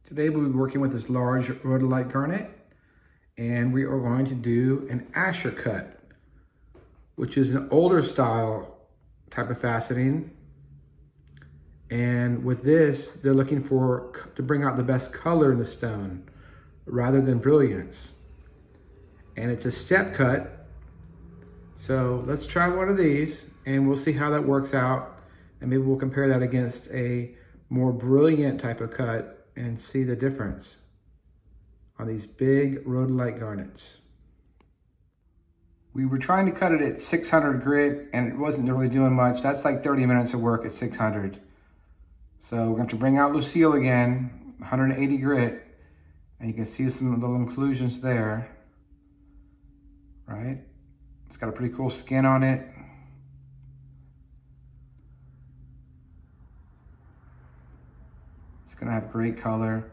Today we'll be working with this large rhodolite garnet, and we are going to do an Asscher cut, which is an older style type of faceting. And with this, they're looking to bring out the best color in the stone rather than brilliance. And it's a step cut. So let's try one of these and we'll see how that works out. And maybe we'll compare that against a more brilliant type of cut and see the difference on these big rhodolite garnets. We were trying to cut it at 600 grit and it wasn't really doing much. That's like 30 minutes of work at 600. So we're going to bring out Lucille again, 180 grit, and you can see some little inclusions there, right? It's got a pretty cool skin on it. It's going to have great color.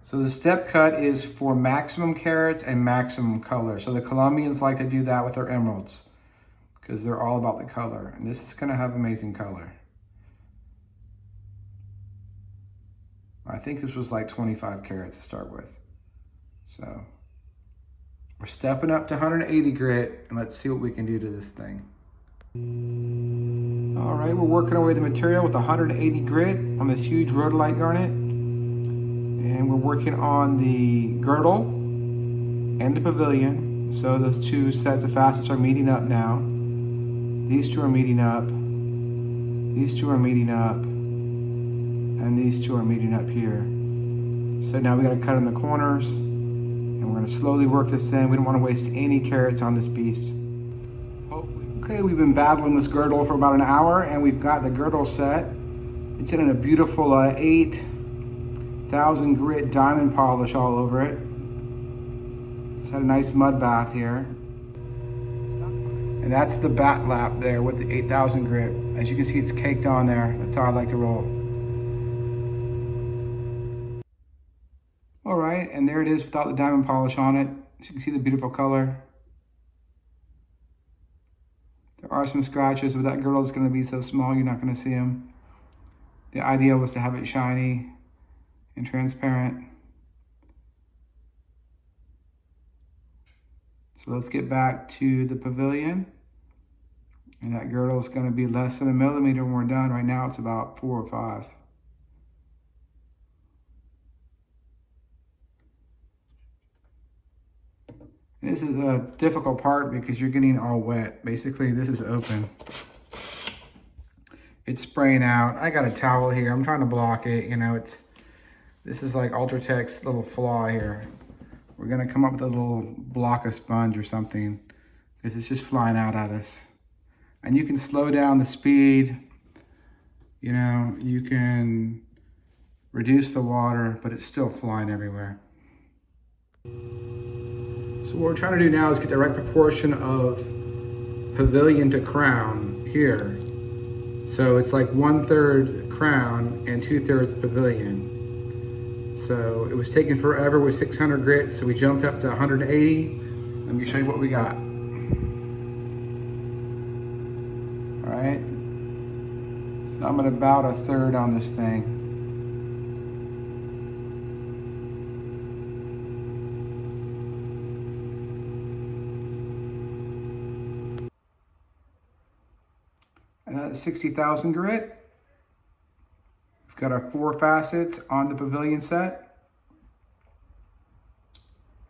So the step cut is for maximum carats and maximum color. So the Colombians like to do that with their emeralds because they're all about the color. And this is going to have amazing color. I think this was like 25 carats to start with. So we're stepping up to 180 grit and let's see what we can do to this thing. All right, we're working our way the material with 180 grit on this huge rhodolite garnet. And we're working on the girdle and the pavilion. So those two sets of facets are meeting up now. These two are meeting up. These two are meeting up. And these two are meeting up here. So now we gotta cut in the corners and we're gonna slowly work this in. We don't wanna waste any carats on this beast. Okay, we've been battling this girdle for about an hour and we've got the girdle set. It's in a beautiful 8,000 grit diamond polish all over it. It's had a nice mud bath here. And that's the bat lap there with the 8,000 grit. As you can see, it's caked on there. That's how I like to roll. All right, and there it is without the diamond polish on it. As you can see the beautiful color. There are some scratches, but that girdle is gonna be so small, you're not gonna see them. The idea was to have it shiny and transparent. So let's get back to the pavilion. And that girdle is gonna be less than a millimeter when we're done. Right now it's about 4 or 5. This is a difficult part because you're getting all wet. Basically, this is open. It's spraying out. I got a towel here. I'm trying to block it. You know, this is like Ultratech's little flaw here. We're gonna come up with a little block of sponge or something because it's just flying out at us. And you can slow down the speed. You know, you can reduce the water, but it's still flying everywhere. So what we're trying to do now is get the right proportion of pavilion to crown here. So it's like 1/3 crown and 2/3 pavilion. So it was taking forever with 600 grit, so we jumped up to 180. Let me show you what we got. All right. So I'm at about 1/3 on this thing. And that's 60,000 grit. We've got our 4 facets on the pavilion set.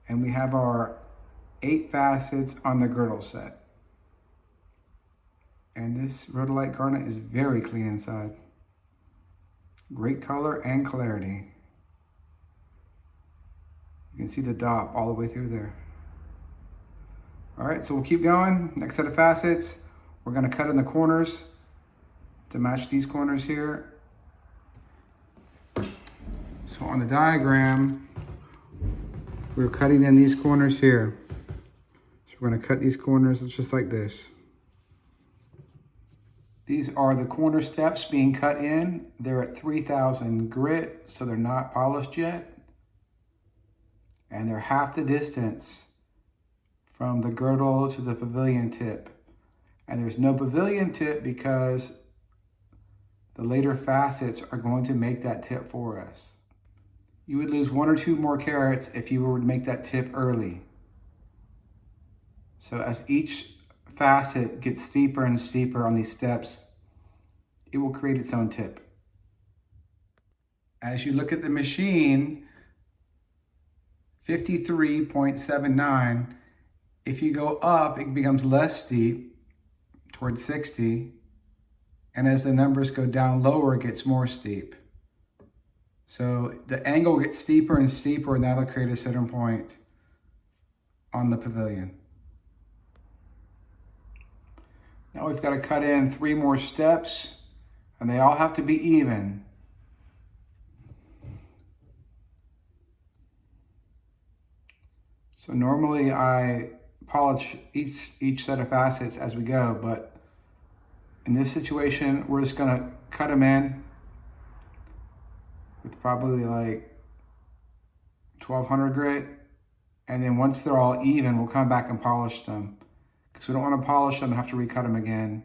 And we have our 8 facets on the girdle set. And this rhodolite garnet is very clean inside. Great color and clarity. You can see the dot all the way through there. All right, so we'll keep going. Next set of facets. We're gonna cut in the corners to match these corners here. So on the diagram, we're cutting in these corners here. So we're gonna cut these corners just like this. These are the corner steps being cut in. They're at 3,000 grit, so they're not polished yet. And they're half the distance from the girdle to the pavilion tip. And there's no pavilion tip because the later facets are going to make that tip for us. You would lose 1 or 2 more carats if you were to make that tip early. So as each facet gets steeper and steeper on these steps, it will create its own tip. As you look at the machine, 53.79, if you go up, it becomes less steep towards 60. And as the numbers go down lower, it gets more steep. So the angle gets steeper and steeper, and that'll create a center point on the pavilion. Now we've got to cut in 3 more steps, and they all have to be even. So normally I polish each set of facets as we go, but in this situation, we're just gonna cut them in with probably like 1200 grit. And then once they're all even, we'll come back and polish them, because we don't want to polish them and have to recut them again.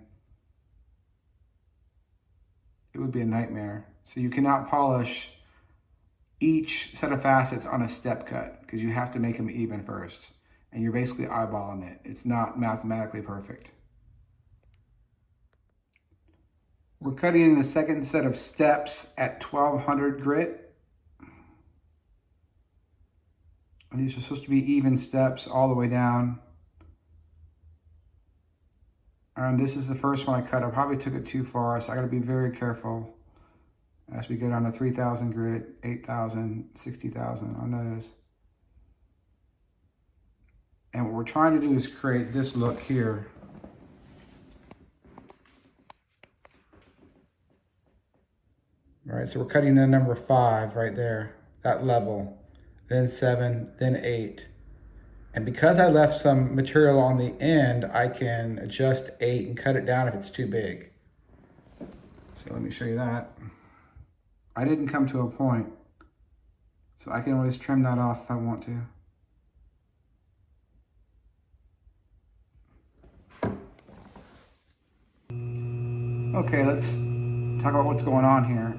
It would be a nightmare. So you cannot polish each set of facets on a step cut, because you have to make them even first. And you're basically eyeballing it. It's not mathematically perfect. We're cutting in the second set of steps at 1200 grit. And these are supposed to be even steps all the way down. And this is the first one I cut. I probably took it too far, so I gotta be very careful as we go down to 3000 grit, 8000, 60,000 on those. And what we're trying to do is create this look here. All right, so we're cutting in number 5 right there, that level, then 7, then 8. And because I left some material on the end, I can adjust 8 and cut it down if it's too big. So let me show you that. I didn't come to a point, so I can always trim that off if I want to. Okay, let's talk about what's going on here.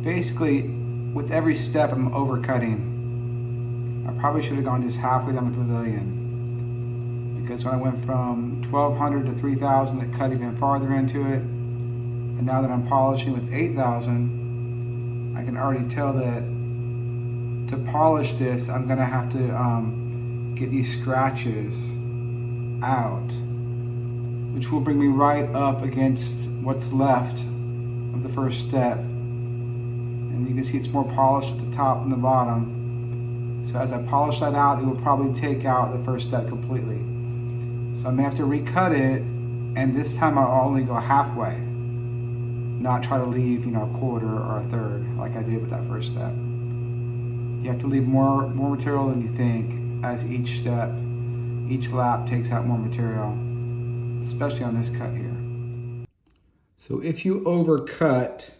Basically, with every step I'm overcutting. I probably should have gone just halfway down the pavilion, because when I went from 1200 to 3000, it cut even farther into it. And now that I'm polishing with 8000, I can already tell that to polish this, I'm gonna have to get these scratches out, which will bring me right up against what's left of the first step. And you can see it's more polished at the top and the bottom. So as I polish that out, it will probably take out the first step completely. So I may have to recut it, and this time I'll only go halfway, not try to leave, a quarter or a third like I did with that first step. You have to leave more material than you think, as each step, each lap takes out more material, especially on this cut here. So if you overcut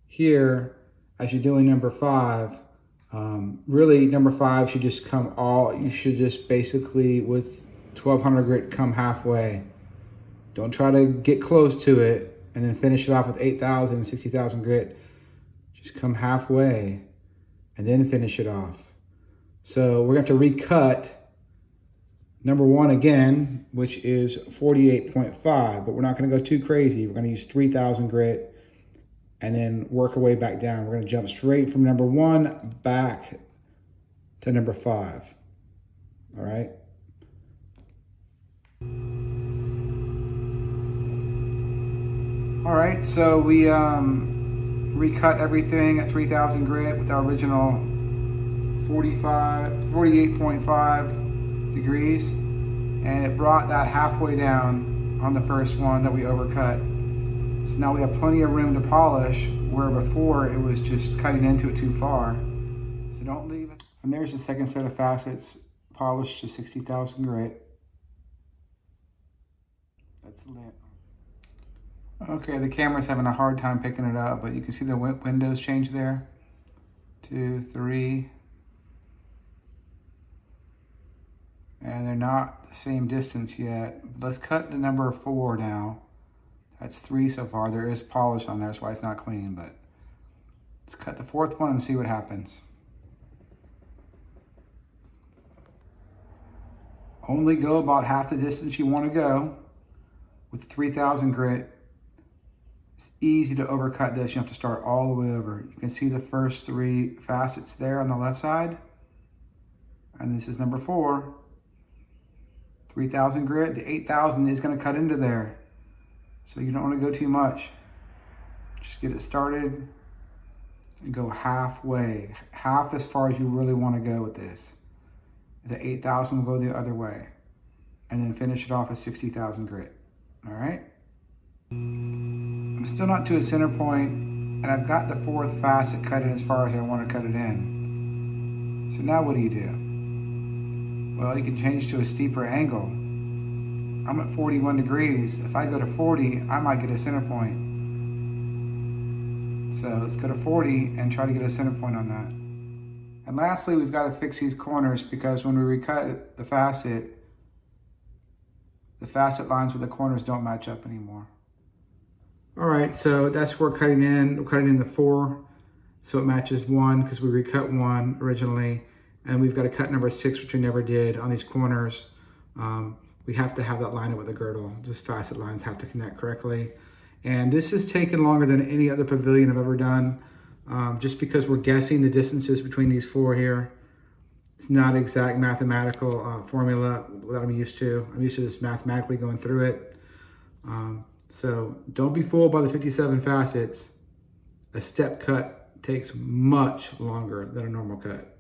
here, as you're doing number 5, really number 5 should just come you should just basically with 1200 grit come halfway. Don't try to get close to it and then finish it off with 8000, 60,000 grit. Just come halfway and then finish it off. So we're going to have to recut number 1 again, which is 48.5, but we're not going to go too crazy. We're going to use 3000 grit and then work our way back down. We're going to jump straight from number 1 back to number 5. All right. All right, so we recut everything at 3000 grit with our original 48.5 degrees, and it brought that halfway down on the first one that we overcut. So now we have plenty of room to polish, where before it was just cutting into it too far. So don't leave it. And there's the second set of facets polished to 60,000 grit. That's lit. Okay, the camera's having a hard time picking it up, but you can see the windows change there. 2, 3. And they're not the same distance yet. Let's cut to number 4 now. That's 3 so far. There is polish on there, that's why it's not clean, but Let's cut the fourth one and see what happens. Only go about half the distance you want to go with 3000 grit. It's easy to overcut this. You have to start all the way over. You can see the first 3 facets there on the left side. And this is number 4. 3000 grit. The 8000 is going to cut into there. So you don't want to go too much. Just get it started and go halfway. Half as far as you really want to go with this. The 8000 will go the other way. And then finish it off at 60,000 grit. All right? I'm still not to a center point, and I've got the 4th facet cut in as far as I want to cut it in. So now what do you do? Well, you can change to a steeper angle. I'm at 41 degrees. If I go to 40, I might get a center point. So let's go to 40 and try to get a center point on that. And lastly, we've got to fix these corners because when we recut the facet lines with the corners don't match up anymore. All right, so that's where we're cutting in. We're cutting in the 4, so it matches 1 because we recut 1 originally. And we've got to cut number 6, which we never did on these corners. We have to have that line up with a girdle. Just facet lines have to connect correctly. And this has taken longer than any other pavilion I've ever done, just because we're guessing the distances between these 4 here. It's not exact mathematical formula that I'm used to. I'm used to just mathematically going through it. So don't be fooled by the 57 facets. A step cut takes much longer than a normal cut.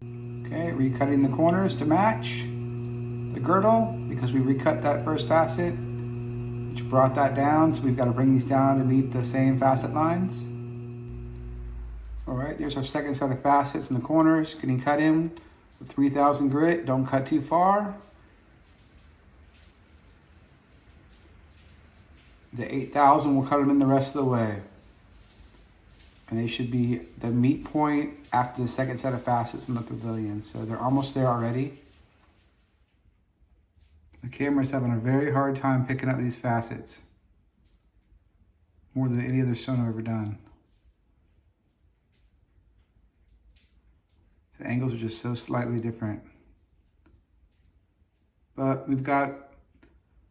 Okay, recutting the corners to match the girdle because we recut that first facet, which brought that down. So we've got to bring these down to meet the same facet lines. All right, there's our second set of facets in the corners, getting cut in with 3000 grit. Don't cut too far. The 8000 will cut them in the rest of the way. And they should be the meet point after the second set of facets in the pavilion. So they're almost there already. The camera's having a very hard time picking up these facets. More than any other stone I've ever done. The angles are just so slightly different. But we've got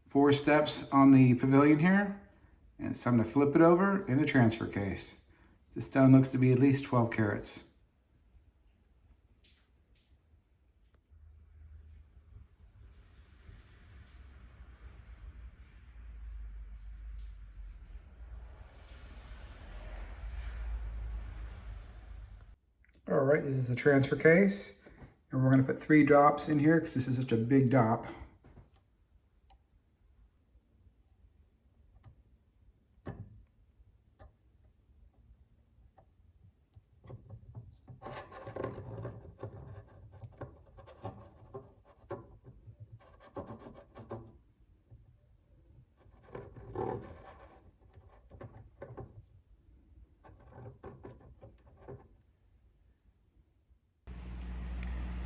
4 steps on the pavilion here. And it's time to flip it over in the transfer case. This stone looks to be at least 12 carats. All right, this is the transfer case. And we're gonna put 3 drops in here because this is such a big dop.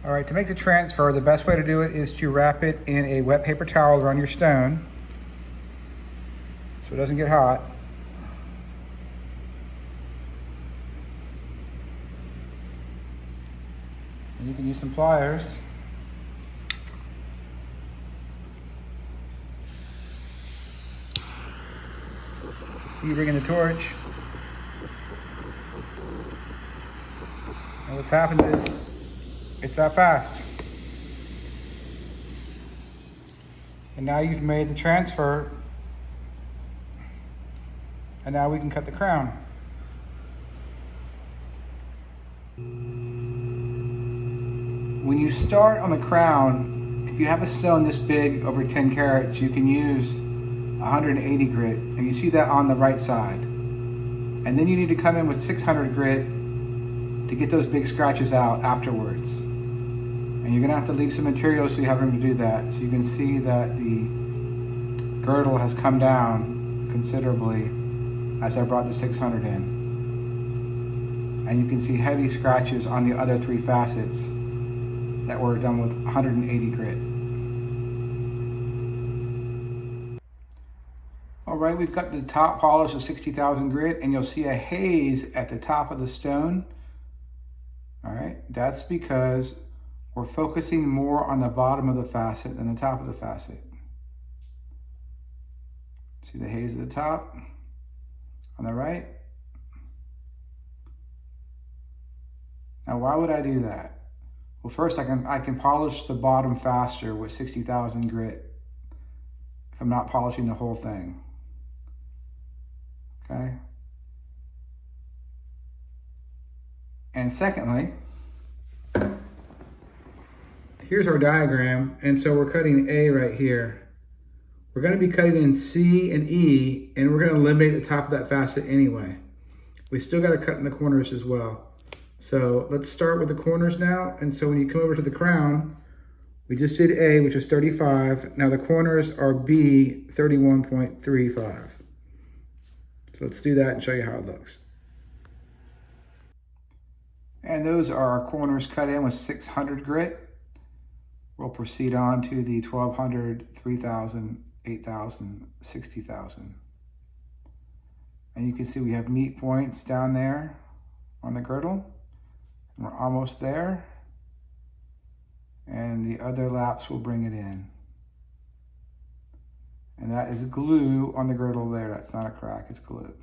All right, to make the transfer, the best way to do it is to wrap it in a wet paper towel around your stone so it doesn't get hot. And you can use some pliers. You bring in the torch. And what's happened is, it's that fast. And now you've made the transfer. And now we can cut the crown. When you start on the crown, if you have a stone this big, over 10 carats, you can use 180 grit. And you see that on the right side. And then you need to come in with 600 grit to get those big scratches out afterwards. And you're gonna have to leave some material so you have room to do that. So you can see that the girdle has come down considerably as I brought the 600 in. And you can see heavy scratches on the other 3 facets that were done with 180 grit. All right. way we've got the top polish of 60,000 grit, and you'll see a haze at the top of the stone. All right, that's because we're focusing more on the bottom of the facet than the top of the facet. See the haze at the top on the right? Now, why would I do that? Well, first I can polish the bottom faster with 60,000 grit if I'm not polishing the whole thing. Okay? And secondly, here's our diagram, and so we're cutting A right here. We're going to be cutting in C and E, and we're going to eliminate the top of that facet anyway. We still got to cut in the corners as well. So let's start with the corners now. And so when you come over to the crown, we just did A, which was 35. Now the corners are B, 31.35. So let's do that and show you how it looks. And those are our corners cut in with 600 grit. We'll proceed on to the 1200, 3000, 8000, 60,000. And you can see we have meet points down there on the girdle. And we're almost there. And the other laps will bring it in. And that is glue on the girdle there. That's not a crack, it's glue.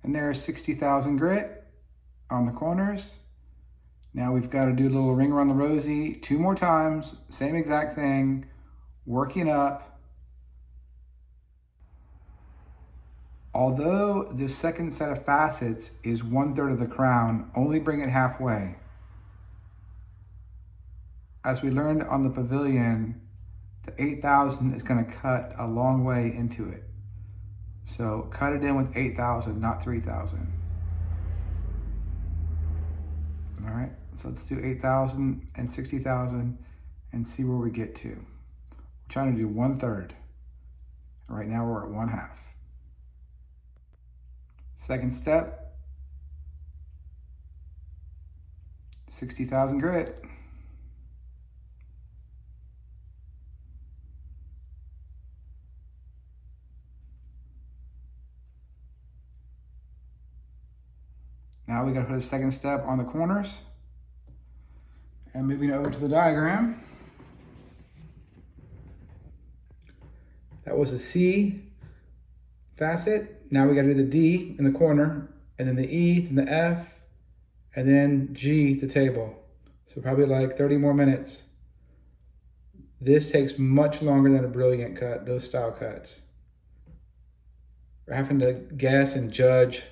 And there's 60,000 grit on the corners. Now we've got to do a little ring around the rosy 2 more times, same exact thing, working up. Although the second set of facets is 1/3 of the crown, only bring it halfway. As we learned on the pavilion, the 8,000 is going to cut a long way into it. So cut it in with 8,000, not 3,000. All right, so let's do 8,000 and 60,000 and see where we get to. We're trying to do 1/3. Right now we're at 1/2. Second step, 60,000 grit. Now we got to put a second step on the corners. And moving over to the diagram. That was a C facet. Now we got to do the D in the corner, and then the E, then the F, and then G, the table. So probably like 30 more minutes. This takes much longer than a brilliant cut, those style cuts. We're having to guess and judge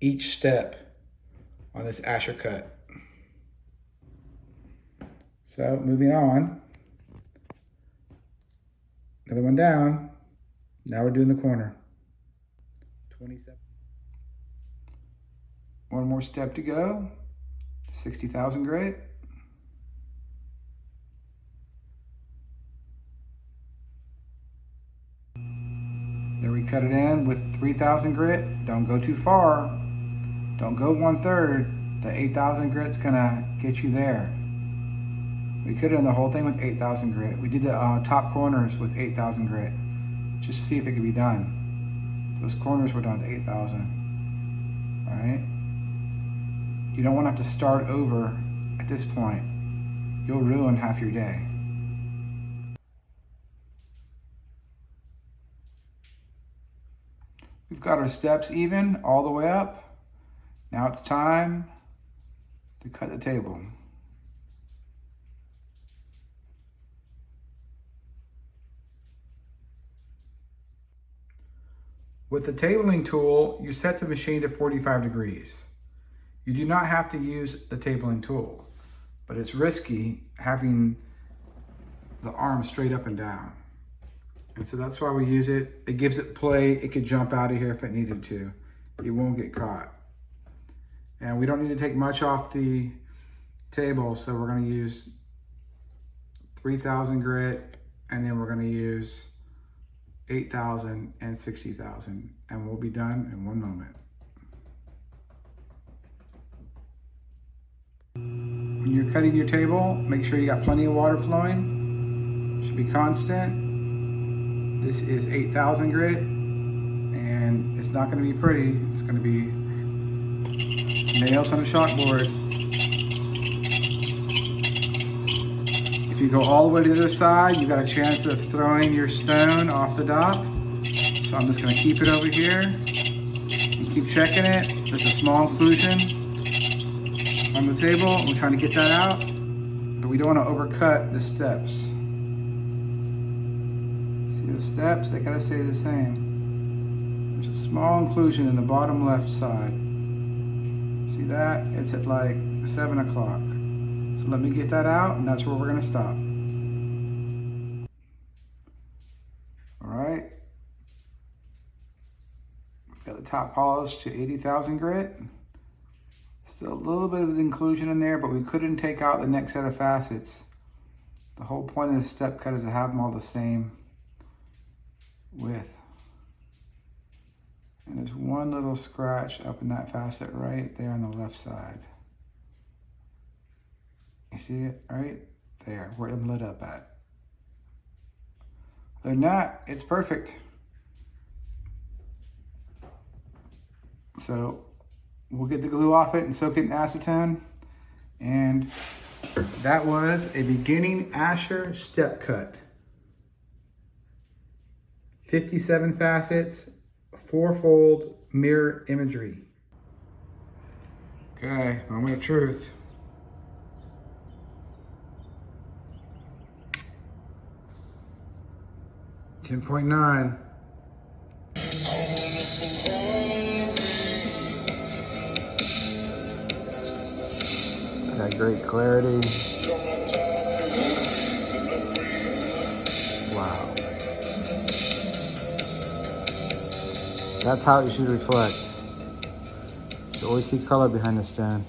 each step on this Asscher cut. So moving on, another one down. Now we're doing the corner. 27. One more step to go. 60,000 grit. There we cut it in with 3,000 grit. Don't go too far. Don't go 1/3. The 8,000 grit's gonna get you there. We could have done the whole thing with 8,000 grit. We did the top corners with 8,000 grit, just to see if it could be done. Those corners were done to 8,000. All right. You don't want to have to start over at this point. You'll ruin half your day. We've got our steps even all the way up. Now it's time to cut the table. With the tabling tool, you set the machine to 45 degrees. You do not have to use the tabling tool, but it's risky having the arm straight up and down. And so that's why we use it. It gives it play. It could jump out of here if it needed to. It won't get caught. And we don't need to take much off the table, so we're going to use 3,000 grit, and then we're going to use 8,000 and 60,000, and we'll be done in 1 moment. When you're cutting your table, make sure you got plenty of water flowing. Should be constant. This is 8,000 grit, and it's not going to be pretty. It's going to be nails on a chalkboard. If you go all the way to the other side, you got a chance of throwing your stone off the dop. So I'm just going to keep it over here and keep checking it. There's a small inclusion on the table. We're trying to get that out, but we don't want to overcut the steps. See the steps? They got to stay the same. There's a small inclusion in the bottom left side. See that? It's at like 7 o'clock. So let me get that out, and that's where we're going to stop. All right. Got the top polished to 80,000 grit. Still a little bit of the inclusion in there, but we couldn't take out the next set of facets. The whole point of the step cut is to have them all the same width. And there's one little scratch up in that facet right there on the left side. You see it right there, where it lit up at. Other than that, it's perfect. So we'll get the glue off it and soak it in acetone. And that was a beginning Asscher step cut. 57 facets, 4-fold mirror imagery. Okay, moment of truth. $10.9. It's got great clarity. Wow. That's how it should reflect. You always see color behind the stone.